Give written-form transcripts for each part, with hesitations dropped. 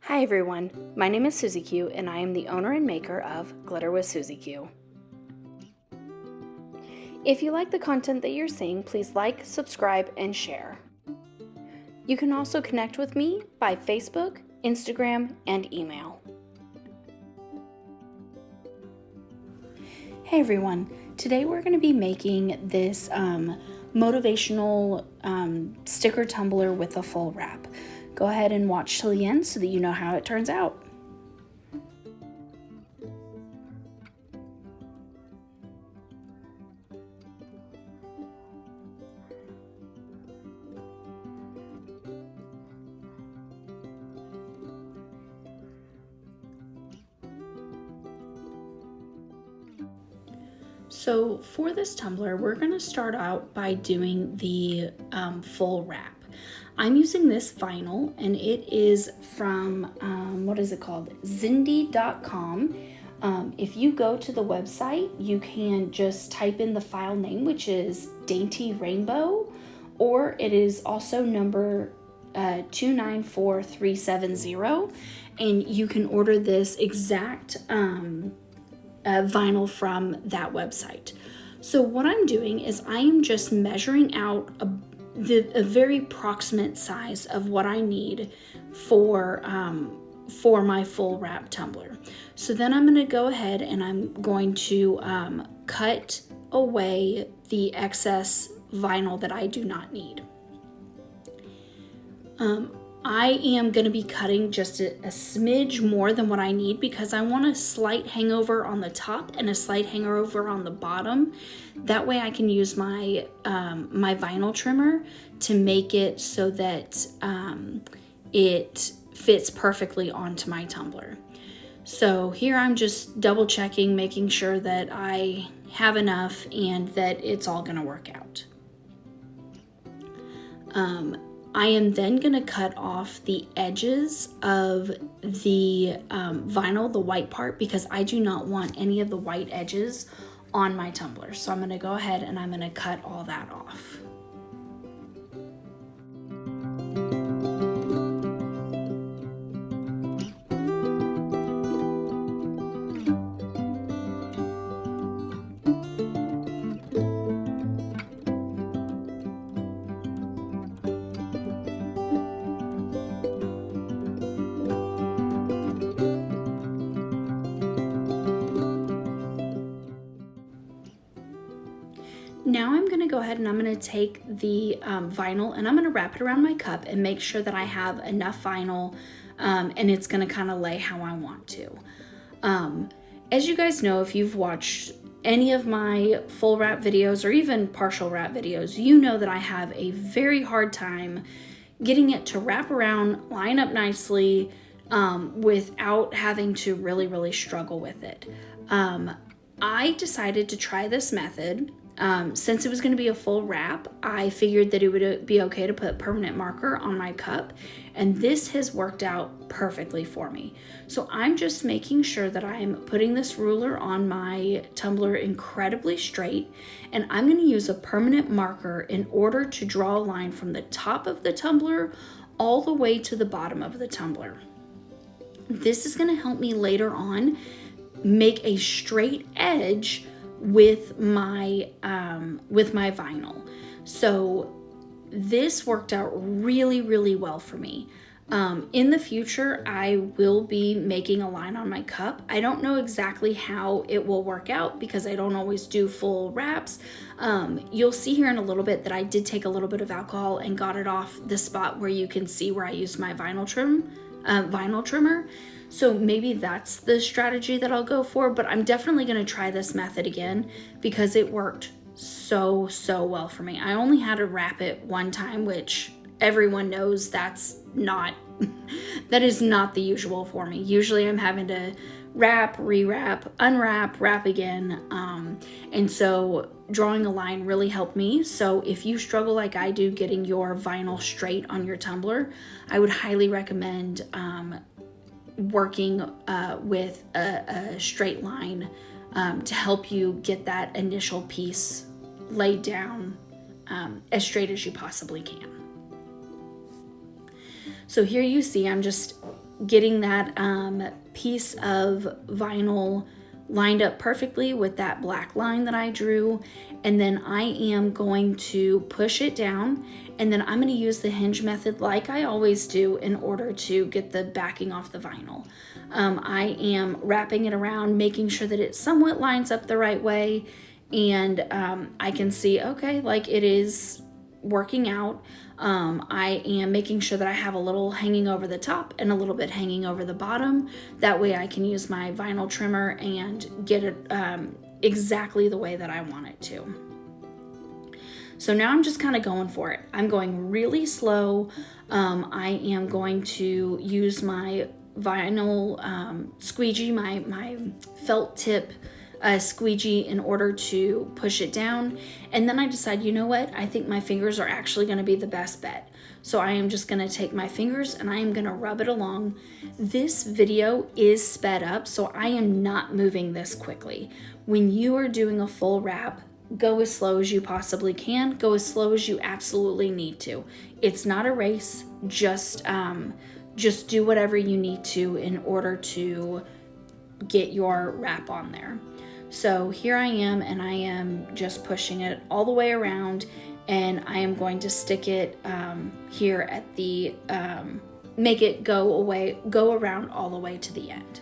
Hi everyone, my name is Susie Q and I am the owner and maker of Glitter with Susie Q. If you like the content that you're seeing, please like, subscribe, and share. You can also connect with me by Facebook, Instagram, and email. Hey everyone, today we're going to be making this motivational sticker tumbler with a full wrap. Go ahead and watch till the end so that you know how it turns out. So for this tumbler, we're going to start out by doing the full wrap. I'm using this vinyl and it is from, what is it called? Zindy.com. If you go to the website, you can just type in the file name, which is Dainty Rainbow, or it is also number 294370, and you can order this exact vinyl from that website. So what I'm doing is I am just measuring out a very proximate size of what I need for my full wrap tumbler. So then I'm going to go ahead and I'm going to cut away the excess vinyl that I do not need. I am going to be cutting just a smidge more than what I need because I want a slight hangover on the top and a slight hangover on the bottom. That way I can use my my vinyl trimmer to make it so that it fits perfectly onto my tumbler. So here I'm just double checking, making sure that I have enough and that it's all going to work out. I am then going to cut off the edges of the vinyl, the white part, because I do not want any of the white edges on my tumbler. So I'm going to go ahead and I'm going to cut all that off. Now I'm going to go ahead and I'm going to take the vinyl and I'm going to wrap it around my cup and make sure that I have enough vinyl and it's going to kind of lay how I want to. As you guys know, if you've watched any of my full wrap videos or even partial wrap videos, you know that I have a very hard time getting it to wrap around, line up nicely without having to really struggle with it. I decided to try this method. Since it was going to be a full wrap, I figured that it would be okay to put permanent marker on my cup, and this has worked out perfectly for me. So I'm just making sure that I'm putting this ruler on my tumbler incredibly straight, and I'm going to use a permanent marker in order to draw a line from the top of the tumbler all the way to the bottom of the tumbler. This is going to help me later on make a straight edge with my vinyl. So this worked out really well for me. In the future, I will be making a line on my cup. I don't know exactly how it will work out because I don't always do full wraps. You'll see here in a little bit that I did take a little bit of alcohol and got it off the spot where you can see where I used my vinyl trimmer. So maybe that's the strategy that I'll go for, but I'm definitely going to try this method again because it worked so well for me. I only had to wrap it one time, which everyone knows that is not the usual for me. Usually I'm having to wrap, rewrap, unwrap, wrap again. And so drawing a line really helped me. So if you struggle like I do getting your vinyl straight on your tumbler, I would highly recommend working with a straight line to help you get that initial piece laid down as straight as you possibly can. So here you see I'm just getting that piece of vinyl lined up perfectly with that black line that I drew. And then I am going to push it down, and then I'm going to use the hinge method like I always do in order to get the backing off the vinyl. I am wrapping it around, making sure that it somewhat lines up the right way, and I can see, okay, like it is working out. I am making sure that I have a little hanging over the top and a little bit hanging over the bottom. That way I can use my vinyl trimmer and get it exactly the way that I want it to. So now I'm just kind of going for it. I'm going really slow. I am going to use my vinyl squeegee, my felt tip squeegee, in order to push it down. And then I decide, you know what? I think my fingers are actually going to be the best bet. So I am just going to take my fingers and I am going to rub it along. This video is sped up, so I am not moving this quickly. When you are doing a full wrap, go as slow as you possibly can. Go as slow as you absolutely need to. It's not a race. Just do whatever you need to in order to get your wrap on there. So here I am, and I am just pushing it all the way around, and I am going to stick it here at the, make it go around all the way to the end.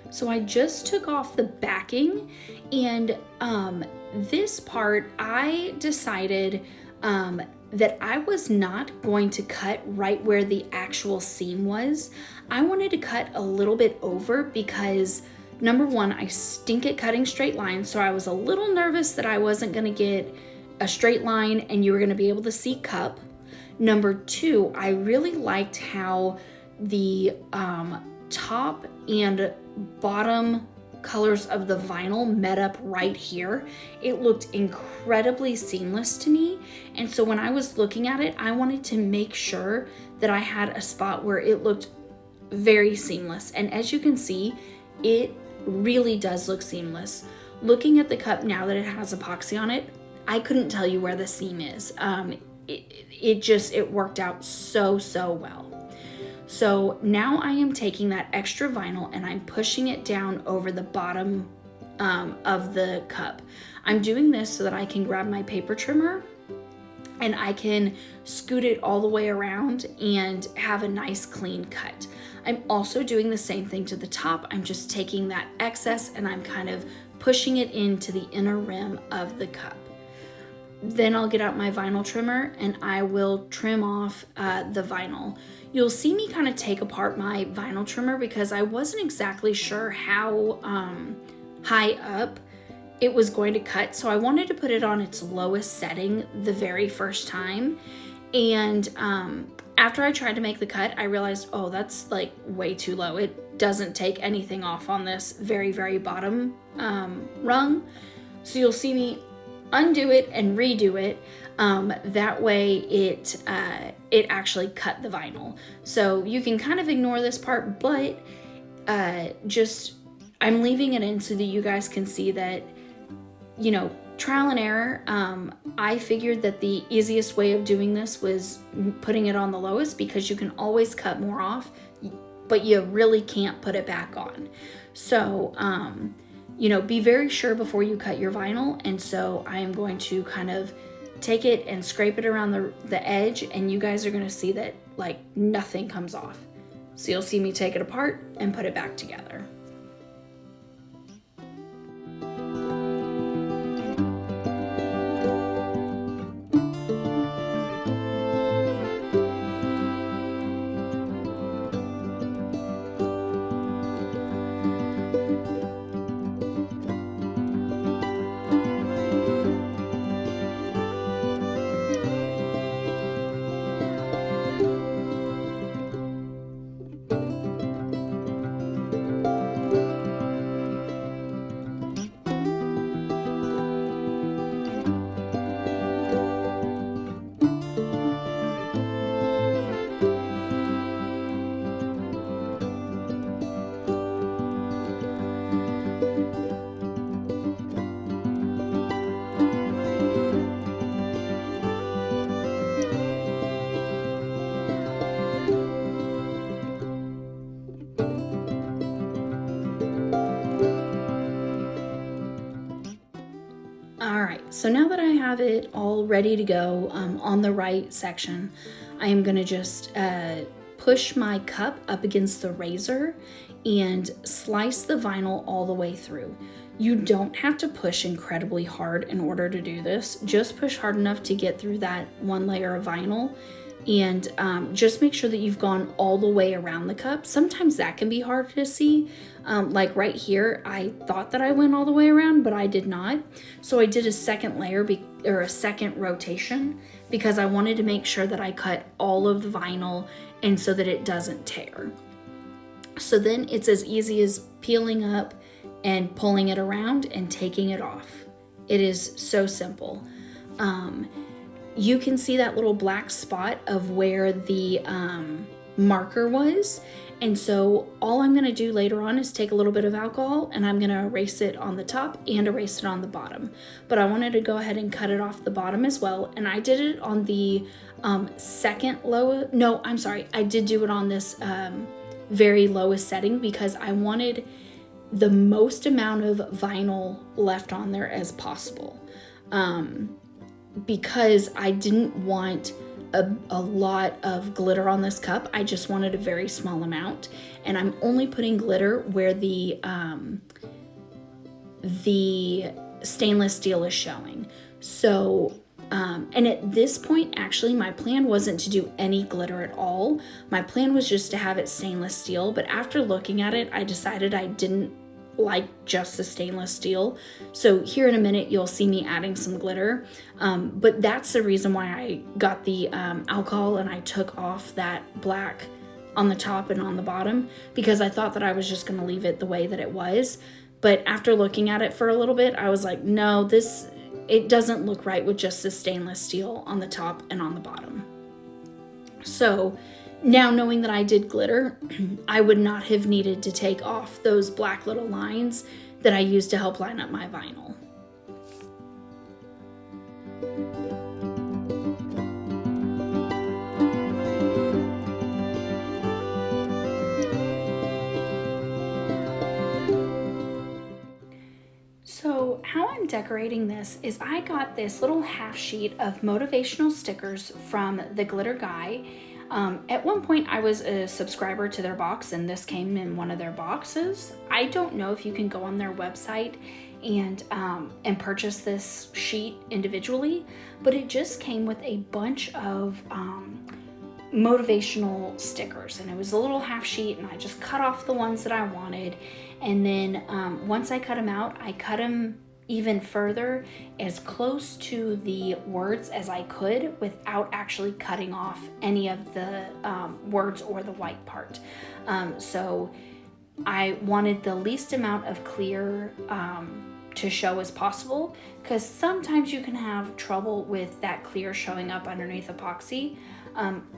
So I just took off the backing, and this part I decided that I was not going to cut right where the actual seam was. I wanted to cut a little bit over because, number one, I stink at cutting straight lines, so I was a little nervous that I wasn't going to get a straight line and you were going to be able to see cup. Number two, I really liked how the top and bottom colors of the vinyl met up right here. It looked incredibly seamless to me, and so when I was looking at it, I wanted to make sure that I had a spot where it looked very seamless. And as you can see, it really does look seamless. Looking at the cup now that it has epoxy on it, I couldn't tell you where the seam is. It worked out so well. So now I am taking that extra vinyl and I'm pushing it down over the bottom of the cup. I'm doing this so that I can grab my paper trimmer and I can scoot it all the way around and have a nice clean cut. I'm also doing the same thing to the top. I'm just taking that excess and I'm kind of pushing it into the inner rim of the cup. Then I'll get out my vinyl trimmer and I will trim off the vinyl. You'll see me kind of take apart my vinyl trimmer because I wasn't exactly sure how high up it was going to cut. So I wanted to put it on its lowest setting the very first time. And after I tried to make the cut, I realized, oh, that's like way too low. It doesn't take anything off on this very bottom rung. So you'll see me undo it and redo it. That way it actually cut the vinyl. So you can kind of ignore this part, but I'm leaving it in so that you guys can see that, you know, trial and error. I figured that the easiest way of doing this was putting it on the lowest because you can always cut more off, but you really can't put it back on. So, you know, be very sure before you cut your vinyl. And so I am going to kind of take it and scrape it around the edge, and you guys are going to see that like nothing comes off. So you'll see me take it apart and put it back together. So now that I have it all ready to go on the right section, I am gonna just push my cup up against the razor and slice the vinyl all the way through. You don't have to push incredibly hard in order to do this. Just push hard enough to get through that one layer of vinyl, and just make sure that you've gone all the way around the cup. Sometimes that can be hard to see. Like right here, I thought that I went all the way around, but I did not. So I did a second layer or a second rotation because I wanted to make sure that I cut all of the vinyl and so that it doesn't tear. So then it's as easy as peeling up and pulling it around and taking it off. It is so simple. You can see that little black spot of where the marker was. And so all I'm gonna do later on is take a little bit of alcohol and I'm gonna erase it on the top and erase it on the bottom. But I wanted to go ahead and cut it off the bottom as well. And I did it on the I did do it on this very lowest setting because I wanted the most amount of vinyl left on there as possible. Because I didn't want a lot of glitter on this cup. I just wanted a very small amount, and I'm only putting glitter where the stainless steel is showing. So and at this point, actually, my plan wasn't to do any glitter at all. My plan was just to have it stainless steel, but after looking at it, I decided I didn't like just the stainless steel. So here in a minute, you'll see me adding some glitter. But that's the reason why I got the alcohol and I took off that black on the top and on the bottom, because I thought that I was just gonna leave it the way that it was. But after looking at it for a little bit, I was like, no, it doesn't look right with just the stainless steel on the top and on the bottom. So now knowing that I did glitter, I would not have needed to take off those black little lines that I used to help line up my vinyl. So how I'm decorating this is I got this little half sheet of motivational stickers from the Glitter Guy. At one point I was a subscriber to their box and this came in one of their boxes. I don't know if you can go on their website and purchase this sheet individually, but it just came with a bunch of motivational stickers, and it was a little half sheet, and I just cut off the ones that I wanted. And then once I cut them out, I cut them even further, as close to the words as I could without actually cutting off any of the words or the white part. So I wanted the least amount of clear to show as possible, because sometimes you can have trouble with that clear showing up underneath epoxy.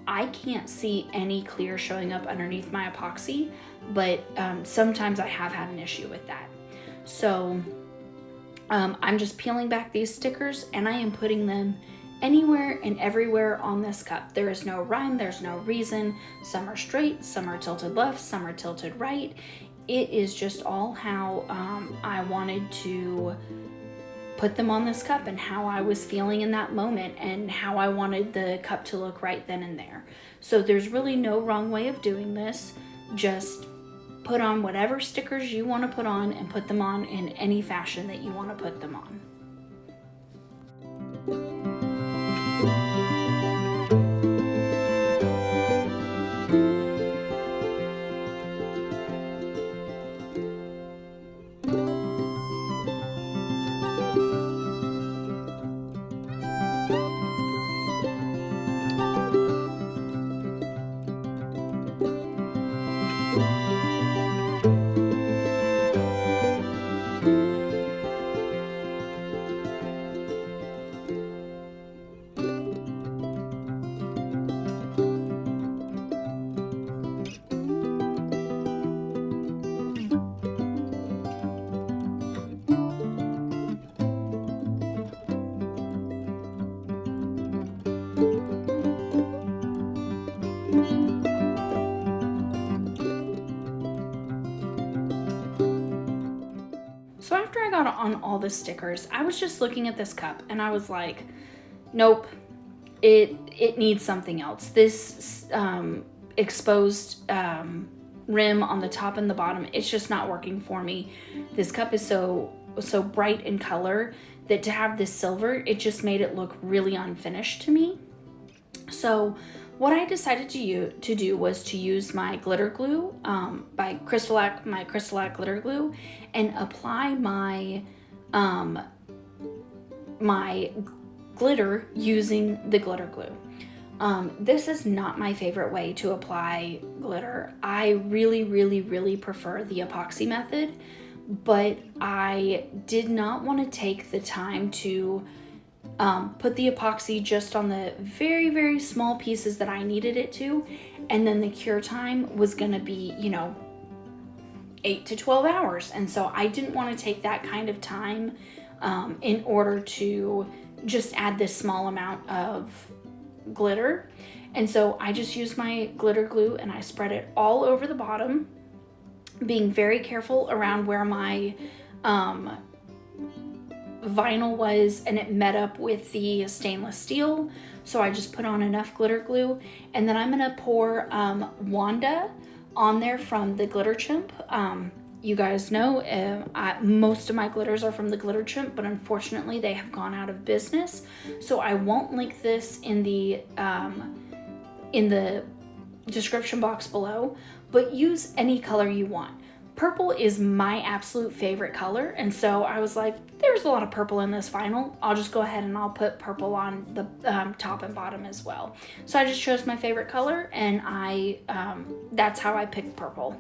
I can't see any clear showing up underneath my epoxy, but sometimes I have had an issue with that. So I'm just peeling back these stickers and I am putting them anywhere and everywhere on this cup. There is no rhyme, there's no reason. Some are straight, some are tilted left, some are tilted right. It is just all how I wanted to put them on this cup and how I was feeling in that moment and how I wanted the cup to look right then and there. So there's really no wrong way of doing this. Just put on whatever stickers you want to put on and put them on in any fashion that you want to put them on. on all the stickers. I was just looking at this cup and I was like, nope, it needs something else. This exposed rim on the top and the bottom, it's just not working for me. This cup is so bright in color that to have this silver, it just made it look really unfinished to me. So what I decided to do was to use my glitter glue by my Crystalac glitter glue, and apply my my glitter using the glitter glue. This is not my favorite way to apply glitter. I really prefer the epoxy method, but I did not want to take the time to put the epoxy just on the very small pieces that I needed it to, and then the cure time was going to be, 8 to 12 hours. And so I didn't want to take that kind of time in order to just add this small amount of glitter. And so I just used my glitter glue and I spread it all over the bottom, being very careful around where my vinyl was, and it met up with the stainless steel. So I just put on enough glitter glue, and then I'm gonna pour Wanda on there from the Glitter Chimp. You guys know most of my glitters are from the Glitter Chimp, but unfortunately they have gone out of business. So I won't link this in the description box below, but use any color you want. Purple is my absolute favorite color, and so I was like, there's a lot of purple in this vinyl. I'll just go ahead and I'll put purple on the top and bottom as well. So I just chose my favorite color, and that's how I picked purple.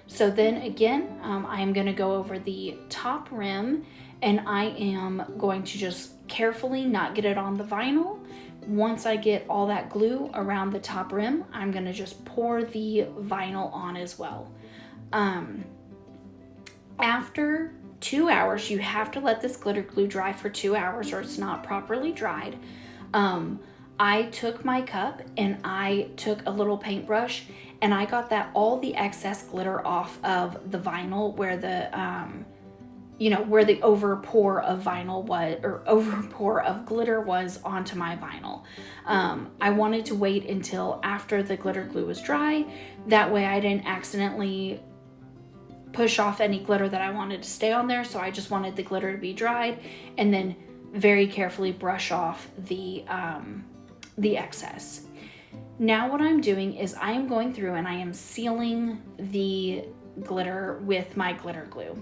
So then again, I am going to go over the top rim, and I am going to just carefully not get it on the vinyl. Once I get all that glue around the top rim, I'm going to just pour the vinyl on as well. After 2 hours, you have to let this glitter glue dry for 2 hours or it's not properly dried. I took my cup and I took a little paintbrush and I got all the excess glitter off of the vinyl where the where the overpour of vinyl was, or overpour of glitter was onto my vinyl. I wanted to wait until after the glitter glue was dry. That way I didn't accidentally push off any glitter that I wanted to stay on there. So I just wanted the glitter to be dried and then very carefully brush off the excess. Now what I'm doing is I am going through and I am sealing the glitter with my glitter glue.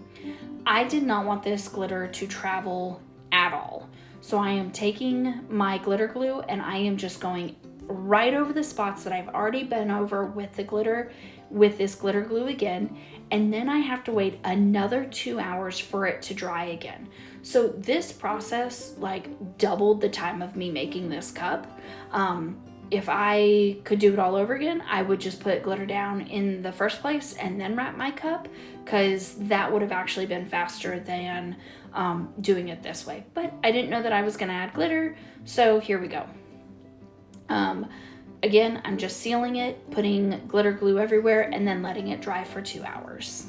I did not want this glitter to travel at all. So I am taking my glitter glue and I am just going right over the spots that I've already been over with the glitter, with this glitter glue again, and then I have to wait another 2 hours for it to dry again. So this process doubled the time of me making this cup. If I could do it all over again, I would just put glitter down in the first place and then wrap my cup, because that would have actually been faster than doing it this way. But I didn't know that I was going to add glitter, so here we go. Again, I'm just sealing it, putting glitter glue everywhere, and then letting it dry for 2 hours.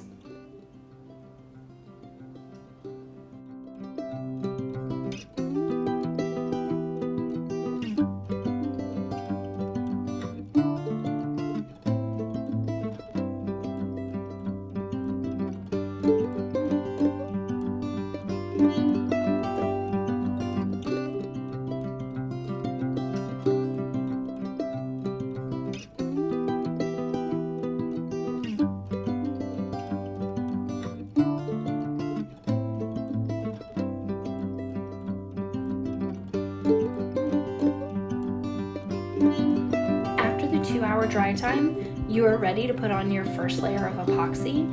After the 2 hour dry time, you are ready to put on your first layer of epoxy.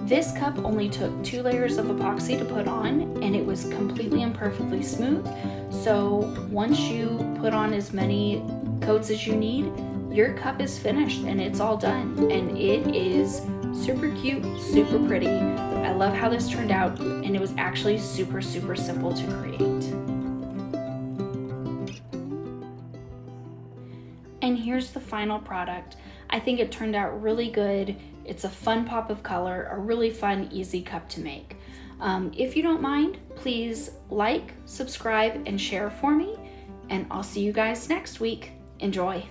This cup only took 2 layers of epoxy to put on, and it was completely and perfectly smooth. So once you put on as many coats as you need, your cup is finished and it's all done. And it is super cute, super pretty. I love how this turned out, and it was actually super simple to create. And here's the final product. I think it turned out really good. It's a fun pop of color, a really fun, easy cup to make. If you don't mind, please like, subscribe, and share for me, and I'll see you guys next week. Enjoy.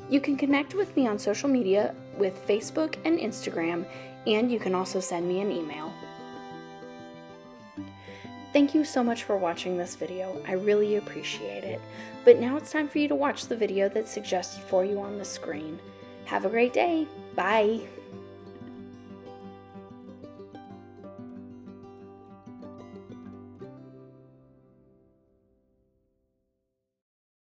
You can connect with me on social media with Facebook and Instagram, and you can also send me an email. Thank you so much for watching this video. I really appreciate it. But now it's time for you to watch the video that's suggested for you on the screen. Have a great day. Bye.